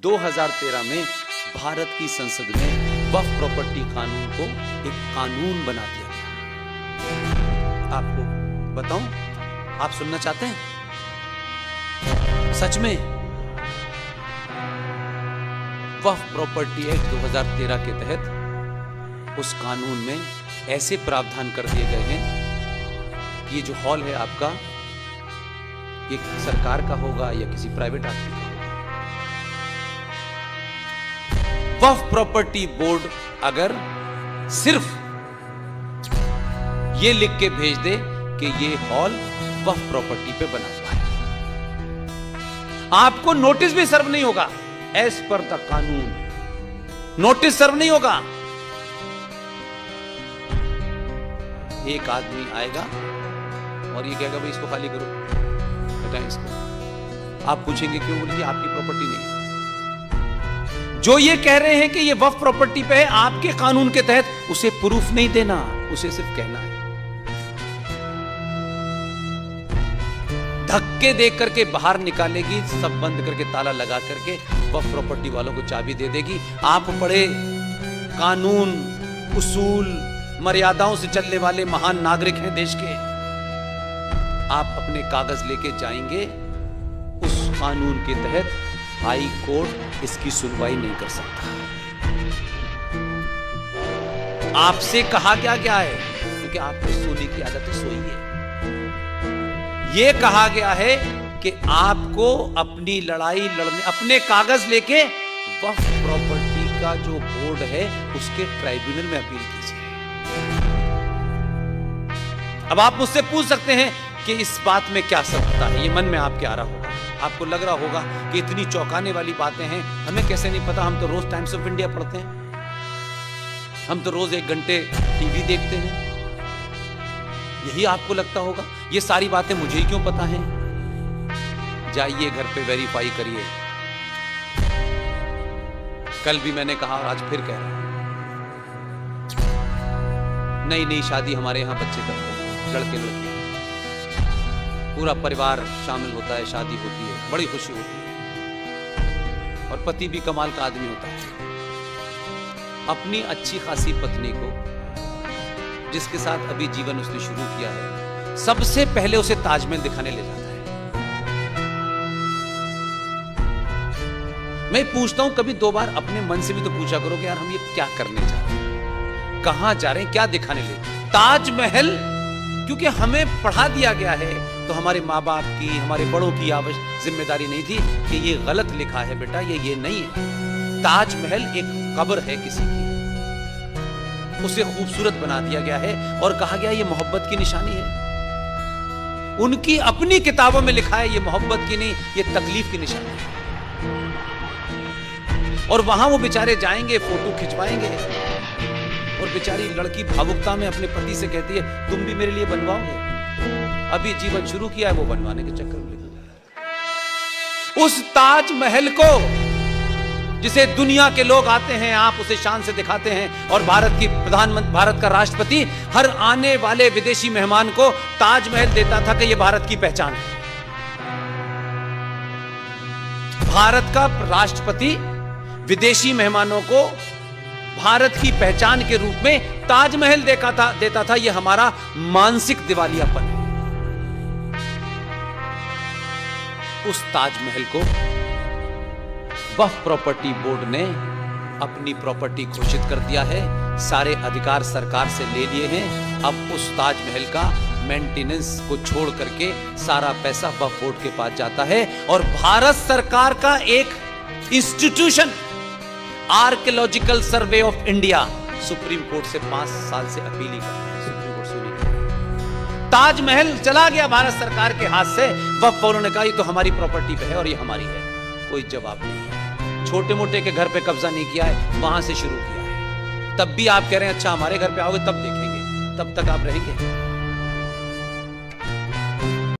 2013 में भारत की संसद में वक्फ प्रॉपर्टी कानून को एक कानून बना दिया गया। आपको बताऊं, आप सुनना चाहते हैं? सच में वक्फ प्रॉपर्टी एक्ट 2013 के तहत उस कानून में ऐसे प्रावधान कर दिए गए हैं कि ये जो हॉल है आपका, ये सरकार का होगा या किसी प्राइवेट आदमी का होगा। वक्फ प्रॉपर्टी बोर्ड अगर सिर्फ ये लिख के भेज दे कि ये हॉल वक्फ प्रॉपर्टी पे बना हुआ है, आपको नोटिस भी सर्व नहीं होगा। एज पर द कानून नोटिस सर्व नहीं होगा। एक आदमी आएगा और ये कहेगा भाई इसको खाली करो, हटाएं इसको। आप पूछेंगे क्यों? बोलिए आपकी प्रॉपर्टी नहीं है। जो ये कह रहे हैं कि ये वक्फ प्रॉपर्टी पे है, आपके कानून के तहत उसे प्रूफ नहीं देना, उसे सिर्फ कहना है। धक्के दे करके बाहर निकालेगी, सब बंद करके ताला लगा करके वक्फ प्रॉपर्टी वालों को चाबी दे देगी। आप पढ़े कानून, उसूल, मर्यादाओं से चलने वाले महान नागरिक हैं देश के। आप अपने कागज लेके जाएंगे, उस कानून के तहत हाई कोर्ट इसकी सुनवाई नहीं कर सकता। आपसे कहा क्या है, क्योंकि आपको सोने की आदत है, सोइए। यह कहा गया है कि आपको अपनी लड़ाई लड़ने, अपने कागज लेके वक्फ प्रॉपर्टी का जो बोर्ड है उसके ट्राइब्यूनल में अपील कीजिए। अब आप मुझसे पूछ सकते हैं कि इस बात में क्या सत्ता है? ये मन में आपके आ रहा होगा, आपको लग रहा होगा कि इतनी चौंकाने वाली बातें हैं, हमें कैसे नहीं पता? हम तो रोज टाइम्स ऑफ इंडिया पढ़ते हैं, हम तो रोज 1 घंटे टीवी देखते हैं। यही आपको लगता होगा ये सारी बातें मुझे ही क्यों पता हैं? जाइए घर पे वेरीफाई करिए। कल भी मैंने कहा और आज फिर कह रहा हूं, नई शादी हमारे यहां बच्चे करते हैं, लड़के लड़कियां, पूरा परिवार शामिल होता है, शादी होती है, बड़ी खुशी होती है और पति भी कमाल का आदमी होता है। अपनी अच्छी खासी पत्नी को, जिसके साथ अभी जीवन उसने शुरू किया है, सबसे पहले उसे ताजमहल दिखाने ले जाता है। मैं पूछता हूं, कभी 2 बार अपने मन से भी तो पूछा करो कि यार हम ये क्या करने जा रहे हैं, कहां जा रहे हैं, क्या दिखाने ले? ताजमहल क्योंकि हमें पढ़ा दिया गया है, तो हमारे माँ बाप की, हमारे बड़ों की जिम्मेदारी नहीं थी कि ये गलत लिखा है बेटा, ये नहीं है। ताजमहल एक कब्र है किसी की, उसे खूबसूरत बना दिया गया है और कहा गया ये मोहब्बत की निशानी है। उनकी अपनी किताबों में लिखा है ये मोहब्बत की नहीं, ये तकलीफ की निशानी है। और वहां वो बेचारे जाएंगे, फोटो खिंचवाएंगे और बेचारी लड़की भावुकता में अपने पति से कहती है तुम भी मेरे लिए बनवाओगे? अभी जीवन शुरू किया है, वो बनवाने के चक्कर में। उस ताजमहल को जिसे दुनिया के लोग आते हैं, आप उसे शान से दिखाते हैं, और भारत का राष्ट्रपति हर आने वाले विदेशी मेहमान को ताजमहल देता था कि यह भारत की पहचान है। भारत का राष्ट्रपति विदेशी मेहमानों को भारत की पहचान के रूप में ताजमहल देता था। यह हमारा मानसिक दिवालियापन है। उस ताजमहल को वक्फ प्रॉपर्टी बोर्ड ने अपनी प्रॉपर्टी घोषित कर दिया है, सारे अधिकार सरकार से ले लिए हैं। अब उस ताजमहल का मेंटेनेंस को छोड़ करके सारा पैसा वक्फ बोर्ड के पास जाता है, और भारत सरकार का एक institution archaeological survey of India supreme court से 5 साल से अपील ही कर रहा है। सुप्रीम कोर्ट सुनी, ताजमहल चला गया भारत सरकार के हाथ से, वक्फ बोर्ड ने कहा ये तो हमारी प्रॉपर्टी पे है और ये हमारी है। कोई जवाब नहीं है। छोटे मोटे के घर पे कब्जा नहीं किया है, वहां से शुरू किया है। तब भी आप कह रहे हैं अच्छा हमारे घर पे आओगे तब देखेंगे, तब तक आप रहेंगे?